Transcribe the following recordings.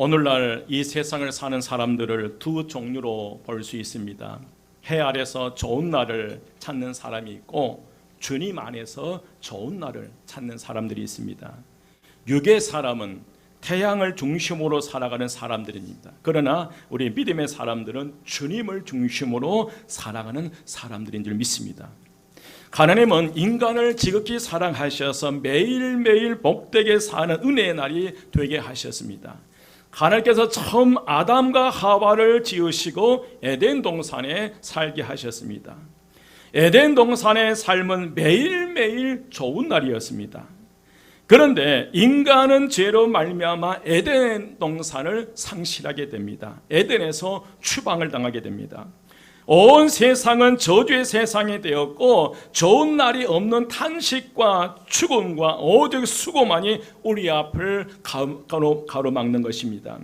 오늘날 이 세상을 사는 사람들을 두 종류로 볼 수 있습니다. 해 아래서 좋은 날을 찾는 사람이 있고 주님 안에서 좋은 날을 찾는 사람들이 있습니다. 육의 사람은 태양을 중심으로 살아가는 사람들입니다. 그러나 우리 믿음의 사람들은 주님을 중심으로 살아가는 사람들인 줄 믿습니다. 하나님은 인간을 지극히 사랑하셔서 매일매일 복되게 사는 은혜의 날이 되게 하셨습니다. 하나님께서 처음 아담과 하와를 지으시고 에덴 동산에 살게 하셨습니다. 에덴 동산의 삶은 매일매일 좋은 날이었습니다. 그런데 인간은 죄로 말미암아 에덴 동산을 상실하게 됩니다. 에덴에서 추방을 당하게 됩니다. 온 세상은 저주의 세상이 되었고 좋은 날이 없는 탄식과 죽음과 오직 수고만이 우리 앞을 가로막는 것입니다.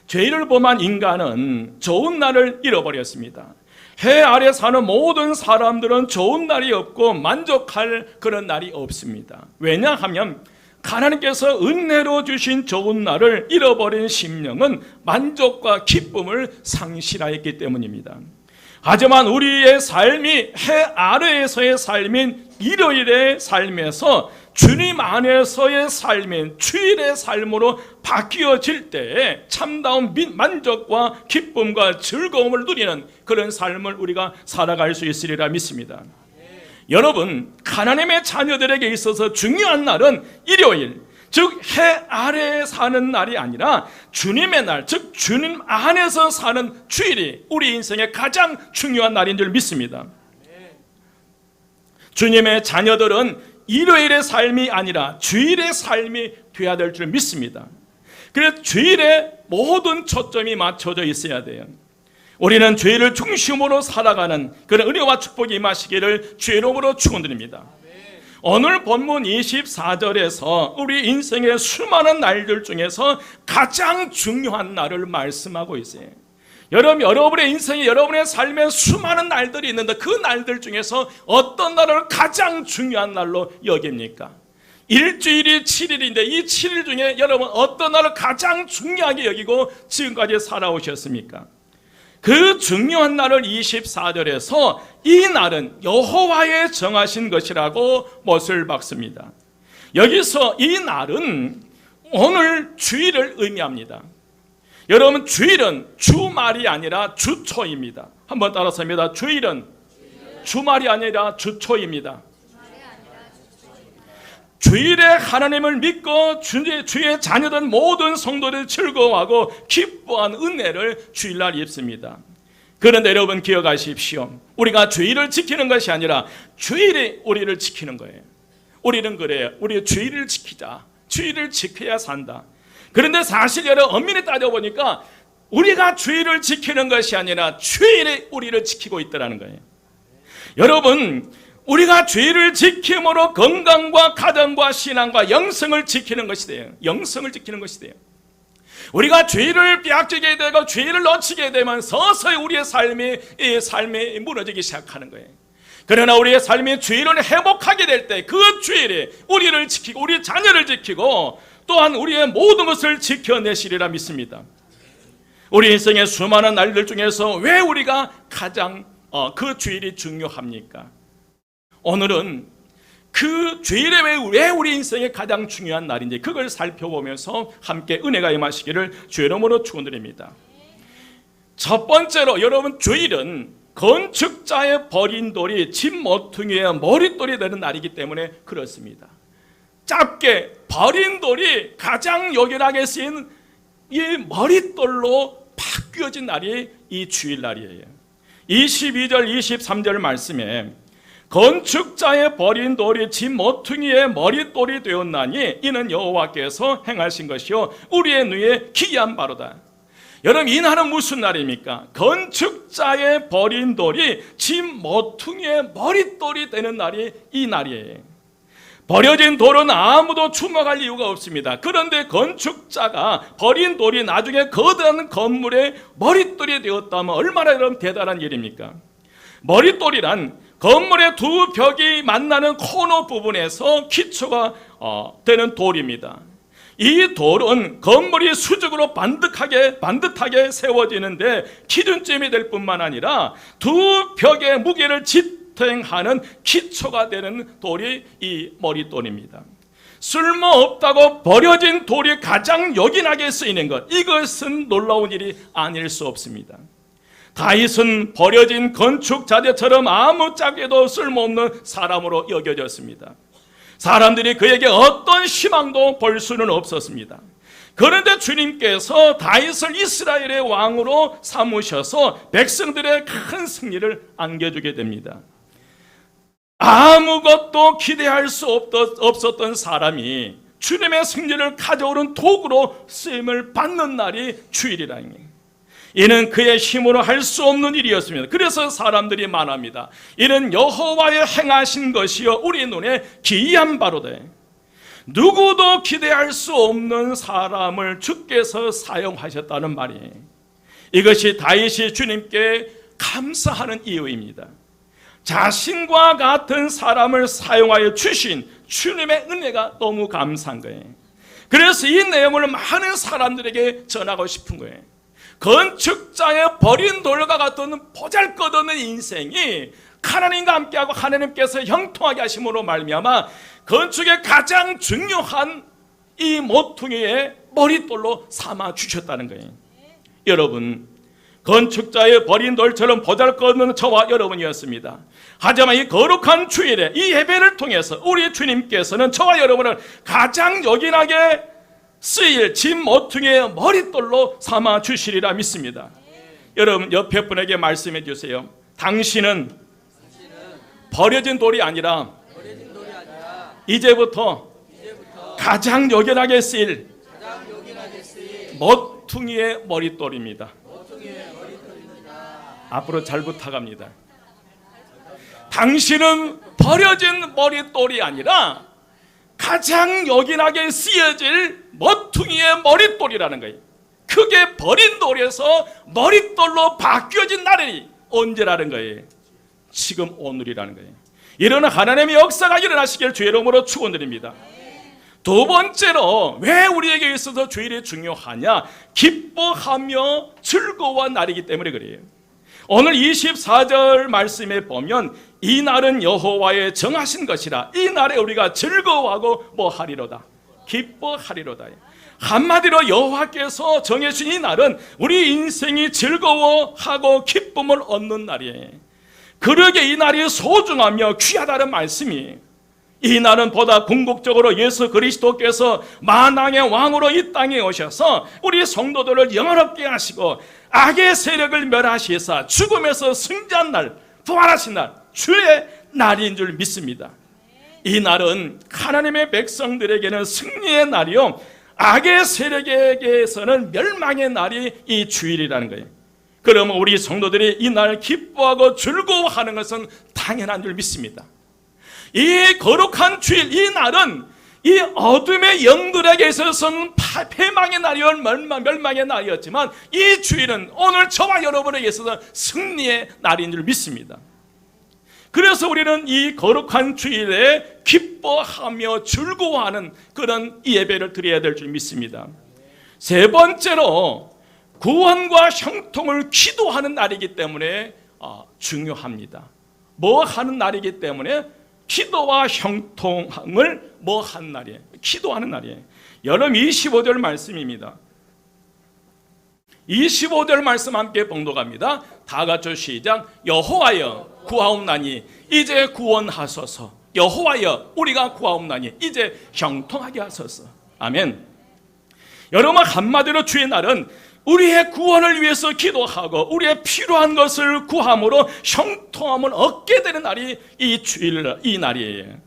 죄를 범한 인간은 좋은 날을 잃어버렸습니다. 해 아래 사는 모든 사람들은 좋은 날이 없고 만족할 그런 날이 없습니다. 왜냐하면 하나님께서 은혜로 주신 좋은 날을 잃어버린 심령은 만족과 기쁨을 상실하였기 때문입니다. 하지만 우리의 삶이 해 아래에서의 삶인 일요일의 삶에서 주님 안에서의 삶인 주일의 삶으로 바뀌어질 때에 참다운 만족과 기쁨과 즐거움을 누리는 그런 삶을 우리가 살아갈 수 있으리라 믿습니다. 여러분, 하나님의 자녀들에게 있어서 중요한 날은 일요일, 즉 해 아래에 사는 날이 아니라 주님의 날, 즉 주님 안에서 사는 주일이 우리 인생의 가장 중요한 날인 줄 믿습니다. 주님의 자녀들은 일요일의 삶이 아니라 주일의 삶이 되어야 될 줄 믿습니다. 그래서 주일에 모든 초점이 맞춰져 있어야 돼요. 우리는 주일을 중심으로 살아가는 그런 은혜와 축복이 임하시기를 주의 이름으로 축원드립니다. 오늘 본문 24절에서 우리 인생의 수많은 날들 중에서 가장 중요한 날을 말씀하고 있어요. 여러분의 인생에 여러분의 삶에 수많은 날들이 있는데 그 날들 중에서 어떤 날을 가장 중요한 날로 여깁니까? 일주일이 7일인데 이 7일 중에 여러분 어떤 날을 가장 중요하게 여기고 지금까지 살아오셨습니까? 그 중요한 날을 24절에서 이 날은 여호와의 정하신 것이라고 못을 박습니다. 여기서 이 날은 오늘 주일을 의미합니다. 여러분, 주일은 주말이 아니라 주초입니다. 한번 따라서 합니다. 주일은 주말이 아니라 주초입니다. 주일에 하나님을 믿고 주의 자녀된 모든 성도들이 즐거워하고 기뻐한 은혜를 주일날 입습니다. 그런데 여러분 기억하십시오. 우리가 주일을 지키는 것이 아니라 주일이 우리를 지키는 거예요. 우리는 그래요. 우리 주일을 지키자. 주일을 지켜야 산다. 그런데 사실 여러분 엄밀히 따져보니까 우리가 주일을 지키는 것이 아니라 주일이 우리를 지키고 있다는 거예요. 여러분, 우리가 주일을 지킴으로 건강과 가정과 신앙과 영성을 지키는 것이 돼요. 영성을 지키는 것이 돼요. 우리가 주일을 빼앗기게 되고 주일을 놓치게 되면 서서히 우리의 삶이 무너지기 시작하는 거예요. 그러나 우리의 삶이 주일을 회복하게 될 때 그 주일이 우리를 지키고 우리 자녀를 지키고 또한 우리의 모든 것을 지켜내시리라 믿습니다. 우리 인생의 수많은 날들 중에서 왜 우리가 가장 그 주일이 중요합니까? 오늘은 그 주일에 왜 우리 인생의 가장 중요한 날인지 그걸 살펴보면서 함께 은혜가 임하시기를 주의 이름으로 축원드립니다. 첫 번째로 여러분, 주일은 건축자의 버린 돌이 집 모퉁이의 머릿돌이 되는 날이기 때문에 그렇습니다. 짧게 버린 돌이 가장 요긴하게 쓰인 이 머릿돌로 바뀌어진 날이 이 주일날이에요. 22절 23절 말씀에 건축자의 버린 돌이 집 모퉁이의 머릿돌이 되었나니 이는 여호와께서 행하신 것이요 우리의 눈에 기이한 바로다. 여러분, 이 날은 무슨 날입니까? 건축자의 버린 돌이 집 모퉁이의 머릿돌이 되는 날이 이 날이에요. 버려진 돌은 아무도 주목할 이유가 없습니다. 그런데 건축자가 버린 돌이 나중에 거대한 건물의 머릿돌이 되었다면 얼마나 여러분 대단한 일입니까? 머릿돌이란 건물의 두 벽이 만나는 코너 부분에서 기초가 되는 돌입니다. 이 돌은 건물이 수직으로 반듯하게 세워지는데 기준점이 될 뿐만 아니라 두 벽의 무게를 지탱하는 기초가 되는 돌이 이 머릿돌입니다. 쓸모없다고 버려진 돌이 가장 요긴하게 쓰이는 것, 이것은 놀라운 일이 아닐 수 없습니다. 다윗은 버려진 건축 자재처럼 아무짝에도 쓸모없는 사람으로 여겨졌습니다. 사람들이 그에게 어떤 희망도 볼 수는 없었습니다. 그런데 주님께서 다윗을 이스라엘의 왕으로 삼으셔서 백성들의 큰 승리를 안겨주게 됩니다. 아무것도 기대할 수 없었던 사람이 주님의 승리를 가져오는 도구로 쓰임을 받는 날이 주일이라니, 이는 그의 힘으로 할 수 없는 일이었습니다. 그래서 사람들이 말합니다. 이는 여호와의 행하신 것이요 우리 눈에 기이한 바로다. 누구도 기대할 수 없는 사람을 주께서 사용하셨다는 말이에요. 이것이 다윗이 주님께 감사하는 이유입니다. 자신과 같은 사람을 사용하여 주신 주님의 은혜가 너무 감사한 거예요. 그래서 이 내용을 많은 사람들에게 전하고 싶은 거예요. 건축자의 버린 돌과 같은 보잘것없는 인생이 하나님과 함께하고 하나님께서 형통하게 하심으로 말미암아 건축의 가장 중요한 이 모퉁이의 머릿돌로 삼아 주셨다는 거예요. 여러분, 건축자의 버린 돌처럼 보잘것없는 저와 여러분이었습니다. 하지만 이 거룩한 주일에 이 예배를 통해서 우리 주님께서는 저와 여러분을 가장 요긴하게 쓰일 집 모퉁이의 머릿돌로 삼아 주시리라 믿습니다. 여러분, 옆에 분에게 말씀해 주세요. 당신은 버려진 돌이 아니라 이제부터 가장 요긴하게 쓰일 모퉁이의 머릿돌입니다. 앞으로 잘 부탁합니다. 당신은 버려진 머릿돌이 아니라 가장 요긴하게 쓰여질 모퉁이의 머릿돌이라는 거예요. 크게 버린 돌에서 머릿돌로 바뀌어진 날이 언제라는 거예요? 지금 오늘이라는 거예요. 이런 하나님의 역사가 일어나시길 주의 이름으로 축원드립니다. 두 번째로 왜 우리에게 있어서 주일이 중요하냐? 기뻐하며 즐거워한 날이기 때문에 그래요. 오늘 24절 말씀에 보면 이 날은 여호와의 정하신 것이라, 이 날에 우리가 즐거워하고 뭐 하리로다, 기뻐하리로다. 한마디로 여호와께서 정해주신 이 날은 우리 인생이 즐거워하고 기쁨을 얻는 날이에요. 그러게 이 날이 소중하며 귀하다는 말씀이, 이 날은 보다 궁극적으로 예수 그리스도께서 만왕의 왕으로 이 땅에 오셔서 우리 성도들을 영원롭게 하시고 악의 세력을 멸하시사 죽음에서 승리한 날, 부활하신 날, 주의 날인 줄 믿습니다. 이 날은 하나님의 백성들에게는 승리의 날이요, 악의 세력에게서는 멸망의 날이 이 주일이라는 거예요. 그러면 우리 성도들이 이 날 기뻐하고 즐거워하는 것은 당연한 줄 믿습니다. 이 거룩한 주일, 이 날은 이 어둠의 영들에게 있어서는 패망의 날이요 멸망의 날이었지만, 이 주일은 오늘 저와 여러분에게 있어서 승리의 날인 줄 믿습니다. 그래서 우리는 이 거룩한 주일에 기뻐하며 즐거워하는 그런 예배를 드려야 될 줄 믿습니다. 세 번째로 구원과 형통을 기도하는 날이기 때문에 중요합니다. 뭐 하는 날이기 때문에? 기도와 형통을 뭐 하는 날이에요? 기도하는 날이에요. 여러분, 25절 말씀입니다. 25절 말씀 함께 봉독합니다. 다 같이 시작. 여호와여 구하옵나니 이제 구원하소서. 여호와여 우리가 구하옵나니 이제 형통하게 하소서. 아멘. 여러분, 한마디로 주의 날은 우리의 구원을 위해서 기도하고 우리의 필요한 것을 구함으로 형통함을 얻게 되는 날이 이 주일, 이 날이에요.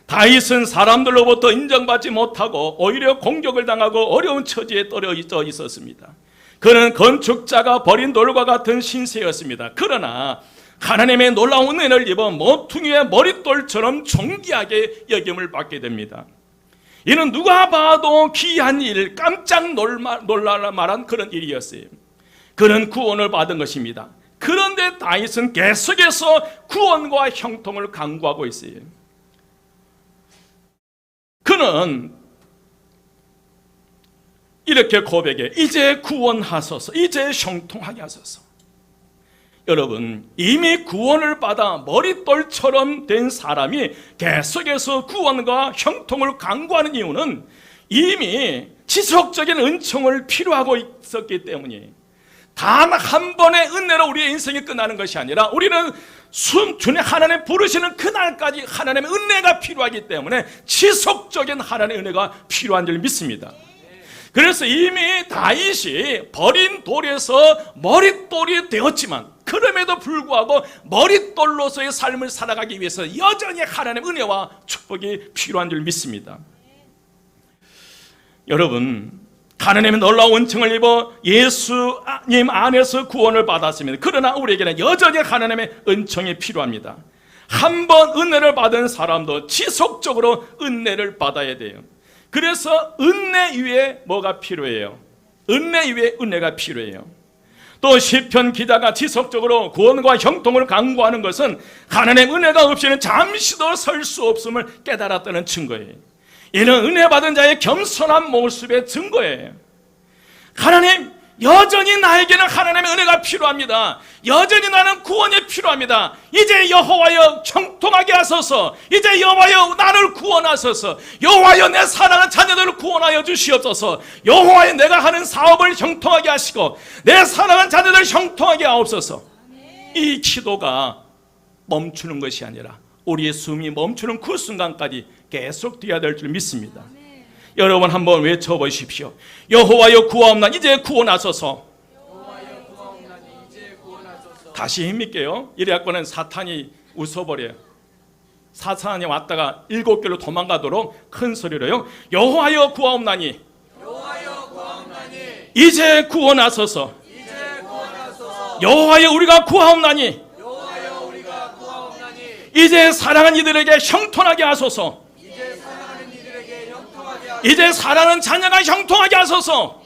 다윗은 사람들로부터 인정받지 못하고 오히려 공격을 당하고 어려운 처지에 떨어져 있었습니다. 그는 건축자가 버린 돌과 같은 신세였습니다. 그러나 하나님의 놀라운 은혜를 입어 모퉁이의 머릿돌처럼 존귀하게 여김을 받게 됩니다. 이는 누가 봐도 귀한 일, 깜짝 놀랄 만한 그런 일이었어요. 그는 구원을 받은 것입니다. 그런데 다윗은 계속해서 구원과 형통을 강구하고 있어요. 그는 이렇게 고백해. 이제 구원하소서. 이제 형통하게 하소서. 여러분, 이미 구원을 받아 머릿돌처럼 된 사람이 계속해서 구원과 형통을 강구하는 이유는 이미 지속적인 은총을 필요하고 있었기 때문이에요. 단 한 번의 은혜로 우리의 인생이 끝나는 것이 아니라 우리는 주님 하나님 부르시는 그날까지 하나님의 은혜가 필요하기 때문에 지속적인 하나님의 은혜가 필요한 줄 믿습니다. 그래서 이미 다윗이 버린 돌에서 머릿돌이 되었지만 그럼에도 불구하고 머릿돌로서의 삶을 살아가기 위해서 여전히 하나님의 은혜와 축복이 필요한 줄 믿습니다. 여러분, 하나님의 놀라운 은총을 입어 예수님 안에서 구원을 받았습니다. 그러나 우리에게는 여전히 하나님의 은총이 필요합니다. 한 번 은혜를 받은 사람도 지속적으로 은혜를 받아야 돼요. 그래서 은혜 위에 뭐가 필요해요? 은혜 위에 은혜가 필요해요. 또 시편 기자가 지속적으로 구원과 형통을 강구하는 것은 하나님의 은혜가 없이는 잠시도 설 수 없음을 깨달았다는 증거예요. 이는 은혜 받은 자의 겸손한 모습의 증거예요. 하나님, 여전히 나에게는 하나님의 은혜가 필요합니다. 여전히 나는 구원이 필요합니다. 이제 여호와여 형통하게 하소서. 이제 여호와여 나를 구원하소서. 여호와여 내 사랑하는 자녀들을 구원하여 주시옵소서. 여호와여 내가 하는 사업을 형통하게 하시고 내 사랑하는 자녀들을 형통하게 하옵소서. 이 기도가 멈추는 것이 아니라 우리의 숨이 멈추는 그 순간까지 계속 뛰어야 될 줄 믿습니다. 여러분 한번 외쳐보십시오. 여호와여 구하옵나니 이제 구원하소서. 다시 힘있게요. 이래갖고는 사탄이 웃어버려요. 사탄이 왔다가 7길로 도망가도록 큰 소리로요. 여호와여 구하옵나니 이제 구원하소서. 여호와여 우리가 구하옵나니 이제 사랑하는 이들에게 형통하게 하소서. 이제 사랑하는 자녀가 형통하게 하소서.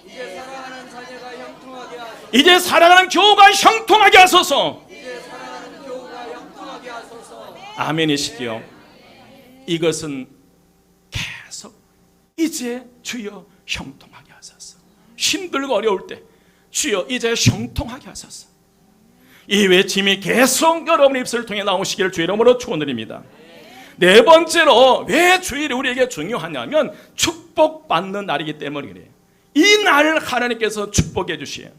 이제 사랑하는 교우가 형통하게 하소서. 아멘이시기요. 이것은 계속 이제 주여 형통하게 하소서. 힘들고 어려울 때 주여 이제 형통하게 하소서. 이 외침이 계속 여러분의 입술을 통해 나오시기를 주의 이름으로 축원드립니다. 네 번째로 왜 주일이 우리에게 중요하냐면 축복받는 날이기 때문에 그래요. 이 날을 하나님께서 축복해 주시에요.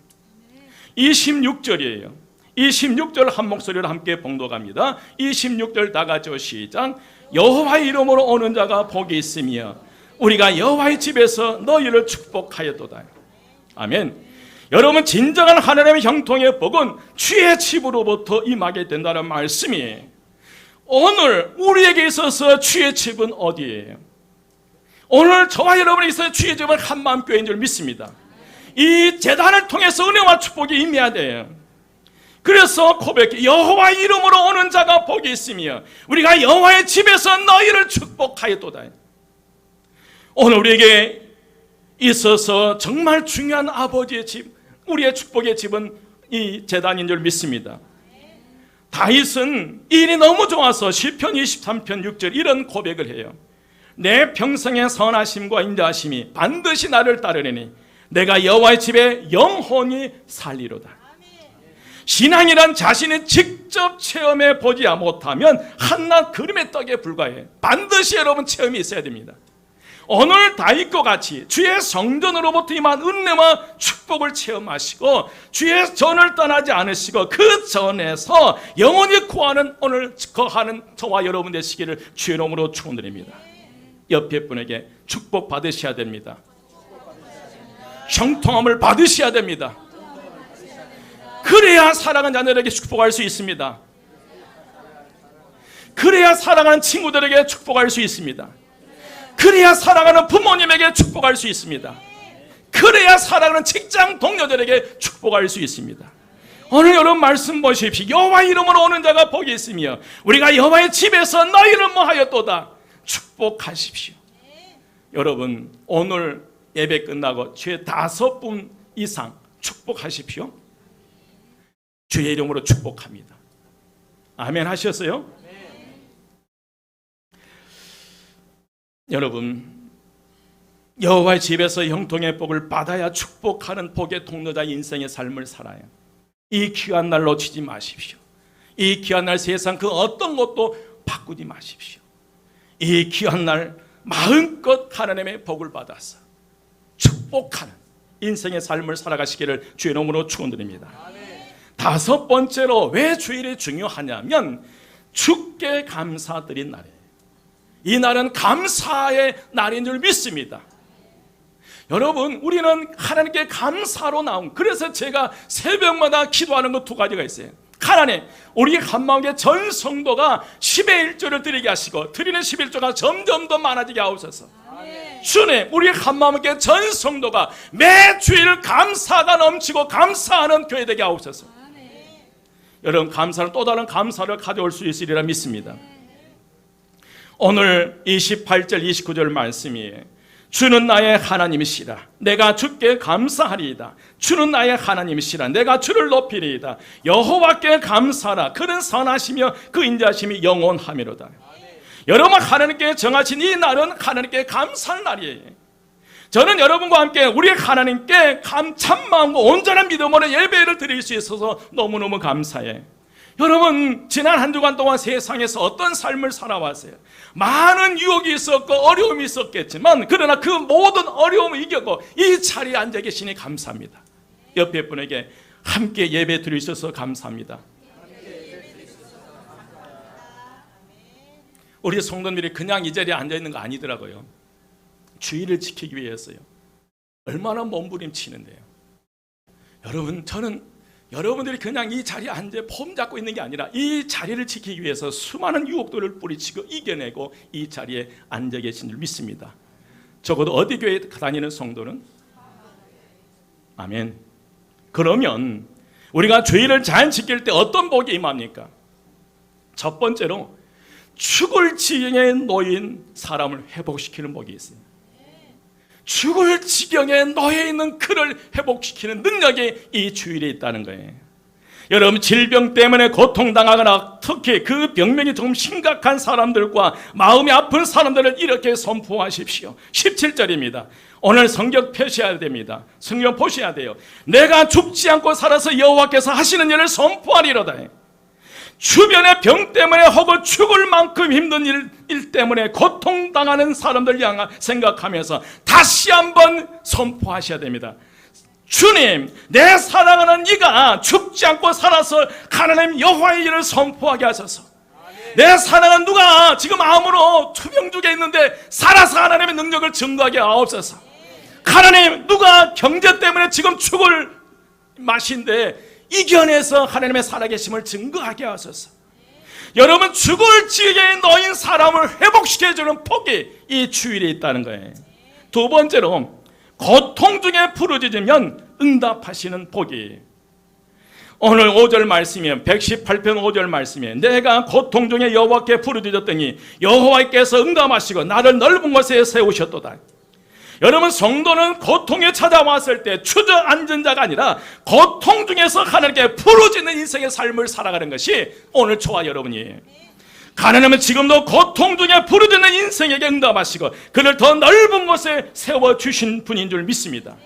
26절이에요. 26절 한 목소리로 함께 봉독합니다. 26절 다 같이 시작. 여호와의 이름으로 오는 자가 복이 있으며 우리가 여호와의 집에서 너희를 축복하였도다. 아멘. 여러분, 진정한 하나님의 형통의 복은 주의 집으로부터 임하게 된다는 말씀이에요. 오늘 우리에게 있어서 주의 집은 어디예요? 오늘 저와 여러분이 있어서 주의 집은 한마음교회인 줄 믿습니다. 이 제단을 통해서 은혜와 축복이 임해야 돼요. 그래서 고백해. 여호와의 이름으로 오는 자가 복이 있으며 우리가 여호와의 집에서 너희를 축복하였도다. 오늘 우리에게 있어서 정말 중요한 아버지의 집, 우리의 축복의 집은 이 제단인 줄 믿습니다. 다윗은 일이 너무 좋아서 시편 23편 6절 이런 고백을 해요. 내 평생의 선하심과 인자하심이 반드시 나를 따르리니 내가 여호와의 집에 영원히 살리로다. 신앙이란 자신이 직접 체험해 보지 못하면 한낱 그림의 떡에 불과해. 반드시 여러분 체험이 있어야 됩니다. 오늘 다윗과 같이 주의 성전으로부터 임한 은혜와 축복을 체험하시고 주의 전을 떠나지 않으시고 그 전에서 영원히 구하는 오늘 거하는 저와 여러분 되시기를 주의 이름으로 축원드립니다. 옆에 분에게 축복 받으셔야 됩니다. 형통함을 받으셔야 됩니다. 그래야 사랑하는 자녀에게 축복할 수 있습니다. 그래야 사랑하는 친구들에게 축복할 수 있습니다. 그래야 사랑하는 부모님에게 축복할 수 있습니다. 그래야 사랑하는 직장 동료들에게 축복할 수 있습니다. 오늘 여러분 말씀 보십시오. 여호와의 이름으로 오는 자가 복이 있으며 우리가 여호와의 집에서 너희를 뭐하였도다. 축복하십시오. 여러분 오늘 예배 끝나고 주의 5분 이상 축복하십시오. 주의 이름으로 축복합니다. 아멘 하셨어요? 여러분 여호와의 집에서 형통의 복을 받아야 축복하는 복의 통로자 인생의 삶을 살아요. 이 귀한 날 놓치지 마십시오. 이 귀한 날 세상 그 어떤 것도 바꾸지 마십시오. 이 귀한 날 마음껏 하나님의 복을 받아서 축복하는 인생의 삶을 살아가시기를 주의 이름으로 축원드립니다. 다섯 번째로 왜 주일이 중요하냐면 주께 감사드린 날이에요. 이 날은 감사의 날인 줄 믿습니다. 여러분, 우리는 하나님께 감사로 나온, 그래서 제가 새벽마다 기도하는 것 두 가지가 있어요. 하나님, 우리 한마음의 전 성도가 10의 1조를 드리게 하시고 드리는 11조가 점점 더 많아지게 하옵소서. 주님, 우리 한마음의 전 성도가 매 주일 감사가 넘치고 감사하는 교회 되게 하옵소서. 여러분, 감사는 또 다른 감사를 가져올 수 있으리라 믿습니다. 오늘 28절 29절 말씀이에요. 주는 나의 하나님이시라 내가 주께 감사하리이다. 주는 나의 하나님이시라 내가 주를 높이리이다. 여호와께 감사하라. 그는 선하시며 그 인자심이 영원하미로다. 여러분, 하나님께 정하신 이 날은 하나님께 감사할 날이에요. 저는 여러분과 함께 우리 하나님께 참마음과 온전한 믿음으로 예배를 드릴 수 있어서 너무너무 감사해. 여러분, 지난 한 주간 동안 세상에서 어떤 삶을 살아왔어요? 많은 유혹이 있었고 어려움이 있었겠지만 그러나 그 모든 어려움을 이겨고 이 자리에 앉아 계시니 감사합니다. 옆에 분에게 함께 예배 드릴 수 있어서 감사합니다. 우리 성도들이 그냥 이 자리에 앉아 있는 거 아니더라고요. 주의를 지키기 위해서요. 얼마나 몸부림치는데요. 여러분, 저는 여러분들이 그냥 이 자리에 앉아 폼 잡고 있는 게 아니라 이 자리를 지키기 위해서 수많은 유혹들을 뿌리치고 이겨내고 이 자리에 앉아 계신 줄 믿습니다. 적어도 어디 교회에 다니는 성도는 아멘. 그러면 우리가 주의를 잘 지킬 때 어떤 복이 임합니까? 첫 번째로 죽을 지경에 놓인 사람을 회복시키는 복이 있습니다. 죽을 지경에 놓여 있는 그를 회복시키는 능력이 이 주일에 있다는 거예요. 여러분, 질병 때문에 고통당하거나 특히 그 병명이 좀 심각한 사람들과 마음이 아픈 사람들을 이렇게 선포하십시오. 17절입니다. 오늘 성경 펴셔야 됩니다. 성경 보셔야 돼요. 내가 죽지 않고 살아서 여호와께서 하시는 일을 선포하리로다. 주변의 병 때문에 혹은 죽을 만큼 힘든 일 때문에 고통당하는 사람들 향해 생각하면서 다시 한번 선포하셔야 됩니다. 주님, 내 사랑하는 이가 죽지 않고 살아서 하나님 여호와의 일을 선포하게 하소서. 내 사랑하는 누가 지금 암으로 투병중에 있는데 살아서 하나님의 능력을 증거하게 하옵소서. 하나님, 누가 경제 때문에 지금 죽을 맛인데 이겨내서 하나님의 살아계심을 증거하게 하소서. 여러분, 죽을 지경에 놓인 사람을 회복시켜주는 복이 이 주일에 있다는 거예요. 두 번째로 고통 중에 부르짖으면 응답하시는 복이. 오늘 5절 말씀이에요. 118편 5절 말씀이에요. 내가 고통 중에 여호와께 부르짖었더니 여호와께서 응답하시고 나를 넓은 곳에 세우셨도다. 여러분, 성도는 고통에 찾아왔을 때 주저앉은 자가 아니라 고통 중에서 하나님께 부르짖는 인생의 삶을 살아가는 것이 오늘 저와 여러분이에요. 하나님은 지금도 고통 중에 부르짖는 인생에게 응답하시고 그를 더 넓은 곳에 세워주신 분인 줄 믿습니다.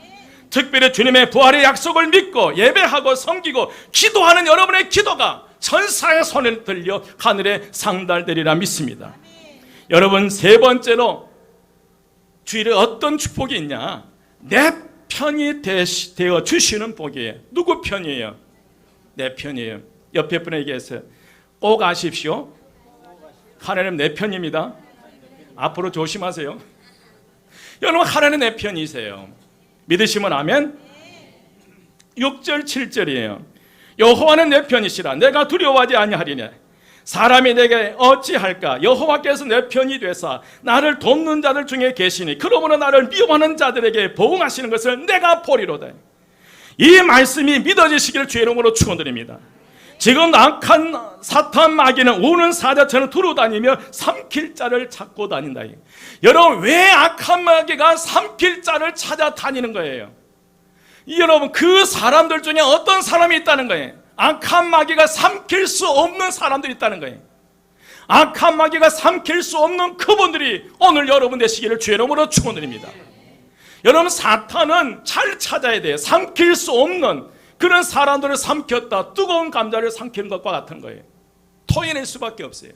특별히 주님의 부활의 약속을 믿고 예배하고 섬기고 기도하는 여러분의 기도가 천사의 손을 들려 하늘에 상달되리라 믿습니다. 여러분, 세 번째로 주일에 어떤 축복이 있냐? 내 편이 되어 주시는 복이에요. 누구 편이에요? 내 편이에요. 옆에 분에게 해서 꼭 아십시오. 하나님 내 편입니다. 앞으로 조심하세요. 여러분, 하나님 내 편이세요. 믿으시면 아멘. 6절 7절이에요. 여호와는 내 편이시라 내가 두려워하지 아니하리냐. 사람이 내게 어찌할까? 여호와께서 내 편이 되사 나를 돕는 자들 중에 계시니 그러므로 나를 미워하는 자들에게 보응하시는 것을 내가 보리로다. 이 말씀이 믿어지시기를 주의 이름으로 축원드립니다. 지금 악한 사탄 마귀는 우는 사자처럼 두루다니며 삼킬 자를 찾고 다닌다. 여러분, 왜 악한 마귀가 삼킬 자를 찾아다니는 거예요? 여러분, 그 사람들 중에 어떤 사람이 있다는 거예요. 악한 마귀가 삼킬 수 없는 사람들이 있다는 거예요. 악한 마귀가 삼킬 수 없는 그분들이 오늘 여러분 되시기를 주의 이름으로 축원드립니다. 여러분, 사탄은 잘 찾아야 돼요. 삼킬 수 없는 그런 사람들을 삼켰다. 뜨거운 감자를 삼키는 것과 같은 거예요. 토해낼 수밖에 없어요.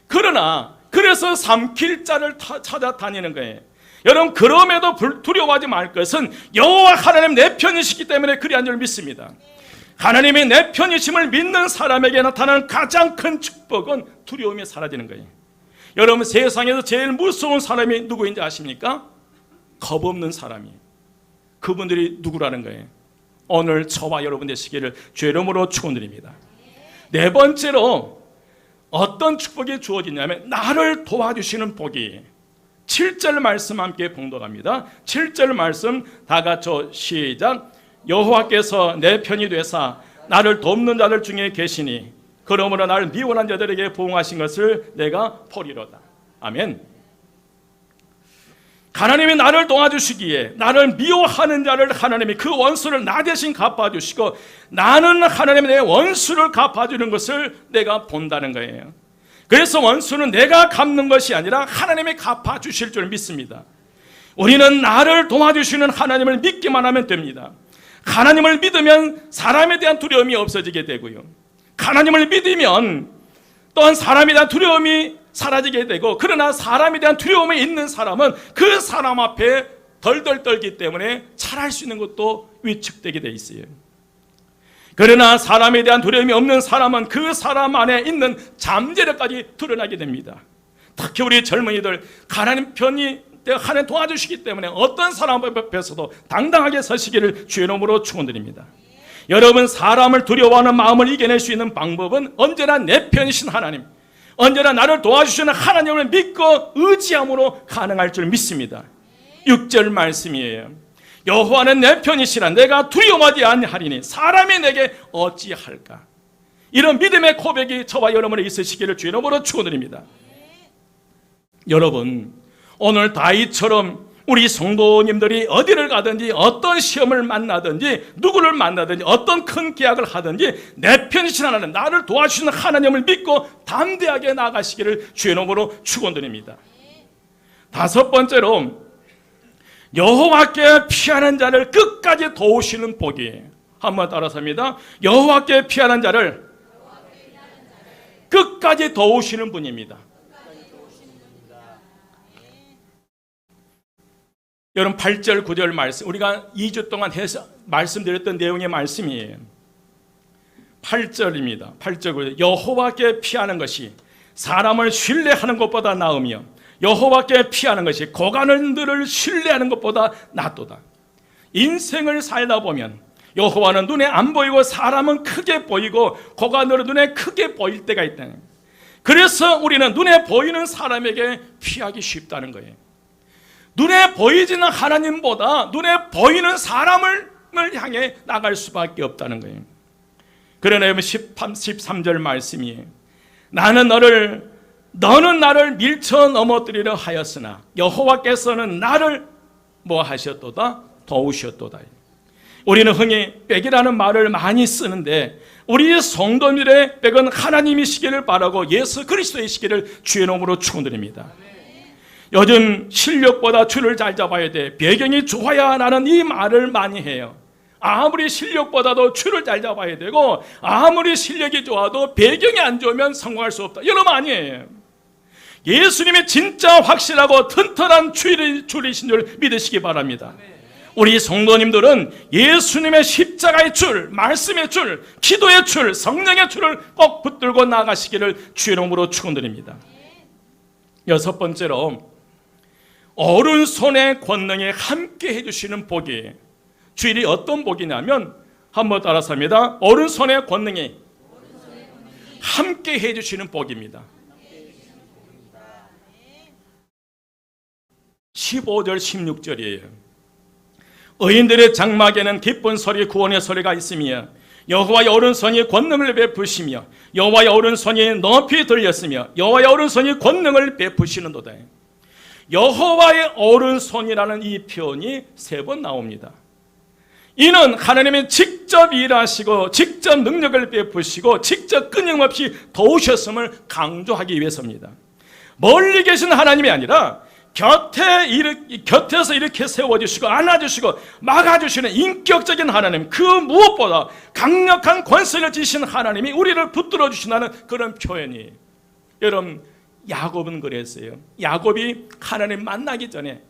그러나 그래서 삼킬 자를 찾아다니는 거예요. 여러분, 그럼에도 두려워하지 말 것은 여호와 하나님 내 편이시기 때문에 그리한 줄 믿습니다. 하나님의 내 편이심을 믿는 사람에게 나타나는 가장 큰 축복은 두려움이 사라지는 거예요. 여러분, 세상에서 제일 무서운 사람이 누구인지 아십니까? 겁 없는 사람이에요. 그분들이 누구라는 거예요? 오늘 저와 여러분 되시기를 주의 이름으로 축원드립니다. 네 번째로 어떤 축복이 주어지냐면 나를 도와주시는 복이 7절 말씀 함께 봉독합니다. 7절 말씀 다 같이 시작. 여호와께서 내 편이 되사 나를 돕는 자들 중에 계시니 그러므로 나를 미워한 자들에게 보응하신 것을 내가 보리로다. 아멘. 하나님이 나를 도와주시기에 나를 미워하는 자를 하나님이 그 원수를 나 대신 갚아주시고 나는 하나님이 내 원수를 갚아주는 것을 내가 본다는 거예요. 그래서 원수는 내가 갚는 것이 아니라 하나님이 갚아주실 줄 믿습니다. 우리는 나를 도와주시는 하나님을 믿기만 하면 됩니다. 하나님을 믿으면 사람에 대한 두려움이 없어지게 되고요. 하나님을 믿으면 또한 사람에 대한 두려움이 사라지게 되고, 그러나 사람에 대한 두려움이 있는 사람은 그 사람 앞에 덜덜 떨기 때문에 잘할 수 있는 것도 위축되게 돼 있어요. 그러나 사람에 대한 두려움이 없는 사람은 그 사람 안에 있는 잠재력까지 드러나게 됩니다. 특히 우리 젊은이들, 하나님 편이 하나님 도와주시기 때문에 어떤 사람 앞에서도 당당하게 서시기를 주의 이름으로 축원드립니다. 여러분, 사람을 두려워하는 마음을 이겨낼 수 있는 방법은 언제나 내 편이신 하나님, 언제나 나를 도와주시는 하나님을 믿고 의지함으로 가능할 줄 믿습니다. 6절 말씀이에요. 여호와는 내 편이시라 내가 두려워하지 아니하리니 사람이 내게 어찌할까. 이런 믿음의 고백이 저와 여러분에 있으시기를 주의 이름으로 축원드립니다. 여러분, 오늘 다윗처럼 우리 성도님들이 어디를 가든지 어떤 시험을 만나든지 누구를 만나든지 어떤 큰 계약을 하든지 내 편이신 하나님, 나를 도와주시는 하나님을 믿고 담대하게 나아가시기를 주의 이름으로 축원드립니다. 다섯 번째로 여호와께 피하는 자를 끝까지 도우시는 복이에요. 한번 따라서 합니다. 여호와께 피하는 자를 끝까지 도우시는 분입니다. 여러분, 8절 9절 말씀, 우리가 2주 동안 해서 말씀드렸던 내용의 말씀이에요. 8절입니다. 8절 9절. 여호와께 피하는 것이 사람을 신뢰하는 것보다 나으며 여호와께 피하는 것이 고관원들을 신뢰하는 것보다 낫도다. 인생을 살다 보면 여호와는 눈에 안 보이고 사람은 크게 보이고 고관원은 눈에 크게 보일 때가 있다. 그래서 우리는 눈에 보이는 사람에게 피하기 쉽다는 거예요. 눈에 보이지는 하나님보다 눈에 보이는 사람을 향해 나갈 수밖에 없다는 거예요. 그러나 여러분, 13절 말씀이에요. 너는 나를 밀쳐 넘어뜨리려 하였으나 여호와께서는 나를 뭐 하셨도다? 도우셨도다. 우리는 흔히 백이라는 말을 많이 쓰는데 우리 성도들의 백은 하나님이시기를 바라고 예수 그리스도이시기를 주의 이름으로 축원드립니다. 요즘 실력보다 줄을 잘 잡아야 돼, 배경이 좋아야 나는 이 말을 많이 해요. 아무리 실력보다도 줄을 잘 잡아야 되고 아무리 실력이 좋아도 배경이 안 좋으면 성공할 수 없다. 여러분, 아니에요. 예수님이 진짜 확실하고 튼튼한 줄이신 줄 믿으시기 바랍니다. 우리 성도님들은 예수님의 십자가의 줄, 말씀의 줄, 기도의 줄, 성령의 줄을 꼭 붙들고 나가시기를 주의 이름으로 축원드립니다. 여섯 번째로 오른손의 권능에 함께 해주시는 복이, 주일이 어떤 복이냐면 한번 따라서 합니다. 오른손의 권능에 함께 해주시는 복입니다. 15절 16절이에요. 의인들의 장막에는 기쁜 소리, 구원의 소리가 있으며 여호와의 오른손이 권능을 베푸시며 여호와의 오른손이 높이 들렸으며 여호와의 오른손이 권능을 베푸시는도다. 여호와의 오른손이라는 이 표현이 3번 나옵니다. 이는 하나님이 직접 일하시고 직접 능력을 베푸시고 직접 끊임없이 도우셨음을 강조하기 위해서입니다. 멀리 계신 하나님이 아니라 곁에서 이렇게 세워주시고 안아주시고 막아주시는 인격적인 하나님, 그 무엇보다 강력한 권세를 지신 하나님이 우리를 붙들어 주신다는 그런 표현이, 여러분 야곱은 그랬어요. 야곱이 하나님 만나기 전에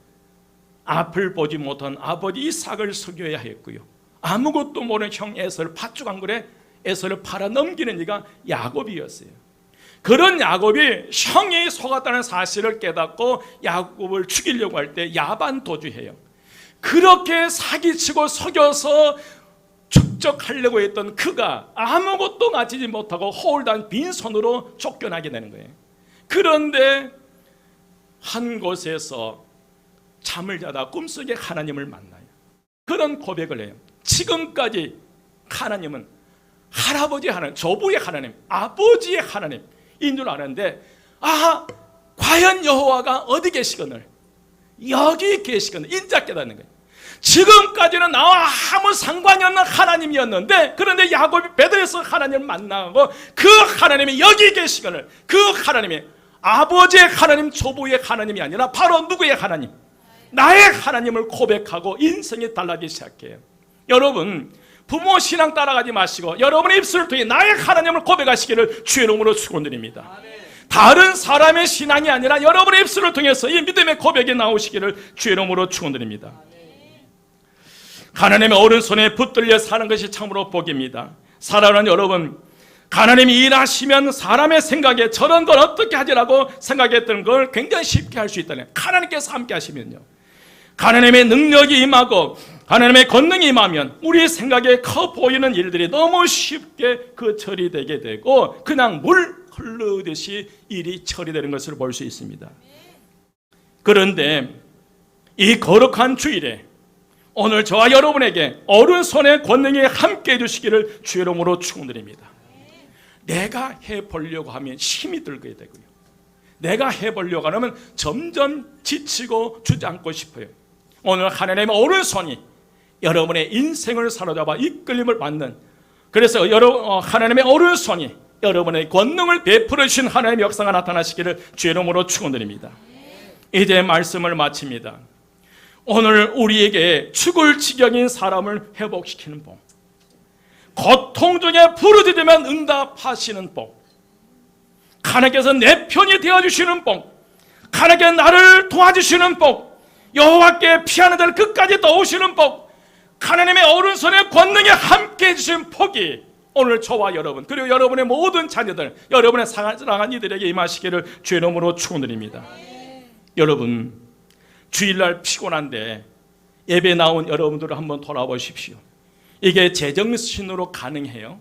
앞을 보지 못한 아버지 이삭을 속여야 했고요, 아무것도 모르는 형 에서를 팥죽 한 그릇에 에서를 팔아 넘기는 이가 야곱이었어요. 그런 야곱이 형이 속았다는 사실을 깨닫고 야곱을 죽이려고 할 때 야반 도주해요. 그렇게 사기치고 속여서 축적하려고 했던 그가 아무것도 가지지 못하고 허울단 빈손으로 쫓겨나게 되는 거예요. 그런데 한 곳에서 잠을 자다 꿈속에 하나님을 만나요. 그런 고백을 해요. 지금까지 하나님은 할아버지 하나님, 조부의 하나님, 아버지의 하나님 인 줄 아는데, 과연 여호와가 어디 계시거늘, 여기 계시거늘 인자 깨닫는 거예요. 지금까지는 나와 아무 상관이 없는 하나님이었는데, 그런데 야곱이 베들에서 하나님을 만나고 그 하나님이 여기 계시거늘, 그 하나님이 아버지의 하나님, 조부의 하나님이 아니라 바로 누구의 하나님? 나의 하나님을 고백하고 인생이 달라지기 시작해요. 여러분, 부모 신앙 따라가지 마시고 여러분의 입술을 통해 나의 하나님을 고백하시기를 주의 이름으로 축원드립니다. 다른 사람의 신앙이 아니라 여러분의 입술을 통해서 이 믿음의 고백이 나오시기를 주의 이름으로 축원드립니다. 하나님의 오른손에 붙들려 사는 것이 참으로 복입니다. 사랑하는 여러분, 하나님이 일하시면 사람의 생각에 저런 걸 어떻게 하지라고 생각했던 걸 굉장히 쉽게 할 수 있다는, 하나님께서 함께 하시면요, 하나님의 능력이 임하고 하나님의 권능이 임하면 우리 생각에 커 보이는 일들이 너무 쉽게 그 처리되게 되고 그냥 물 흐르듯이 일이 처리되는 것을 볼 수 있습니다. 그런데 이 거룩한 주일에 오늘 저와 여러분에게 오른손의 권능이 함께 해주시기를 주의 이름으로 축원드립니다. 내가 해보려고 하면 힘이 들게 되고요, 내가 해보려고 하면 점점 지치고 주저앉고 싶어요. 오늘 하나님의 오른손이 여러분의 인생을 사로잡아 이끌림을 받는, 그래서 하나님의 오른손이 여러분의 권능을 베풀어 주신 하나님의 역사가 나타나시기를 주의 이름으로 축원드립니다. 이제 말씀을 마칩니다. 오늘 우리에게 죽을 지경인 사람을 회복시키는 복, 고통 중에 부르짖으면 응답하시는 복, 하나님께서 내 편이 되어주시는 복, 하나님께서 나를 도와주시는 복, 여호와께 피하는 자를 끝까지 도우시는 복, 하나님의 오른손의 권능에 함께 해주신 복이 오늘 저와 여러분, 그리고 여러분의 모든 자녀들, 여러분의 사랑하는 이들에게 임하시기를 주의 이름으로 축원드립니다. 여러분, 주일날 피곤한데 예배 나온 여러분들을 한번 돌아보십시오. 이게 제정신으로 가능해요?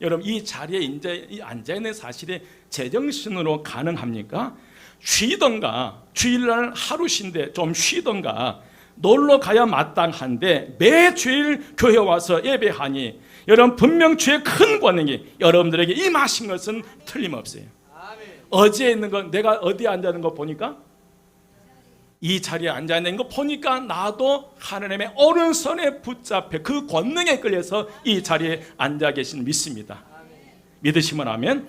여러분, 이 자리에 이제 앉아있는 사실이 제정신으로 가능합니까? 쉬던가, 주일날 하루 쉰데 좀 쉬던가 놀러 가야 마땅한데 매주일 교회 와서 예배하니 여러분, 분명 주의 큰 권능이 여러분들에게 임하신 것은 틀림없어요. 어디에 있는 건, 내가 어디에 앉아있는 거 보니까, 이 자리에 앉아있는 거 보니까 나도 하나님의 오른손에 붙잡혀 그 권능에 끌려서 이 자리에 앉아 계신 믿습니다. 믿으시면 아멘.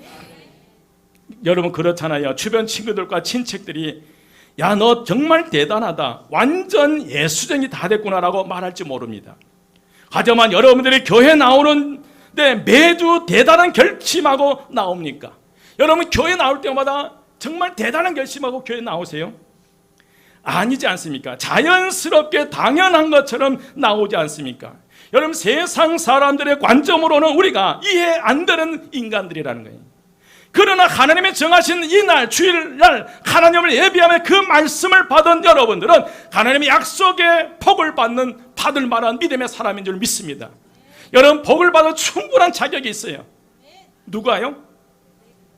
여러분, 그렇잖아요. 주변 친구들과 친척들이 야, 너 정말 대단하다, 완전 예수쟁이 다 됐구나라고 말할지 모릅니다. 하지만 여러분들이 교회 나오는데 매주 대단한 결심하고 나옵니까? 여러분, 교회 나올 때마다 정말 대단한 결심하고 교회 나오세요? 아니지 않습니까? 자연스럽게 당연한 것처럼 나오지 않습니까? 여러분, 세상 사람들의 관점으로는 우리가 이해 안 되는 인간들이라는 거예요. 그러나 하나님이 정하신 이날, 주일날 하나님을 예배하며 그 말씀을 받은 여러분들은 하나님의 약속의 복을 받을 만한 믿음의 사람인 줄 믿습니다. 여러분, 복을 받을 충분한 자격이 있어요. 누가요?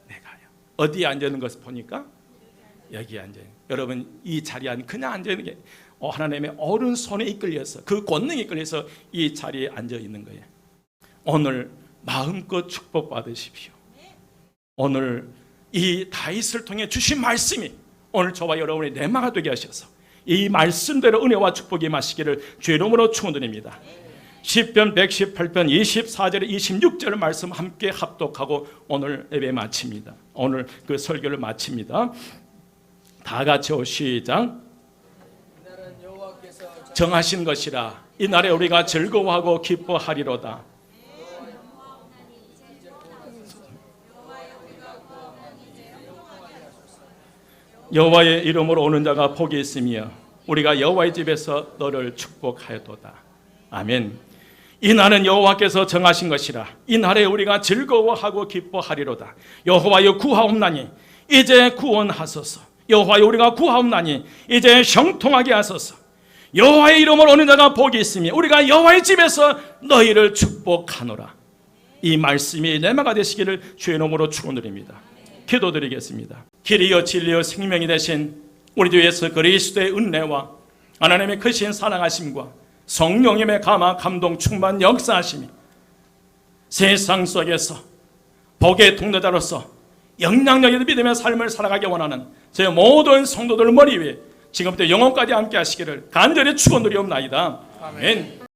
내가요. 어디에 앉아있는 것을 보니까 여기에 앉아요. 여러분, 이 자리에 그냥 앉아있는 게 하나님의 오른손에 이끌려서, 그 권능에 이끌려서 이 자리에 앉아있는 거예요. 오늘 마음껏 축복받으십시오. 오늘 이 다윗을 통해 주신 말씀이 오늘 저와 여러분의 내마가 되게 하셔서 이 말씀대로 은혜와 축복이 임하시기를 주의 이름으로 축원드립니다. 시편 118편 24절 26절 말씀 함께 합독하고 오늘 예배 마칩니다. 오늘 그 설교를 마칩니다. 다 같이 시작. 정하신 것이라 이 날에 우리가 즐거워하고 기뻐하리로다. 여호와의 이름으로 오는 자가 복이 있으며 우리가 여호와의 집에서 너를 축복하였도다. 아멘. 이 날은 여호와께서 정하신 것이라 이 날에 우리가 즐거워하고 기뻐하리로다. 여호와여 구하옵나니 이제 구원하소서. 여호와여 우리가 구하옵나니 이제 형통하게 하소서. 여호와의 이름으로 오는 자가 복이 있으며 우리가 여호와의 집에서 너희를 축복하노라. 이 말씀이 내마가 되시기를 주의 이름으로 축원드립니다. 기도드리겠습니다. 길이요 진리요 생명이 되신 우리 주 예수 그리스도의 은혜와 하나님의 크신 사랑하심과 성령님의 감화 감동 충만 역사하심이 세상 속에서 복의 통로자로서 영향력 있는 믿음의 삶을 살아가기 원하는 제 모든 성도들 머리 위에 지금부터 영원까지 함께 하시기를 간절히 축원드리옵나이다. 아멘.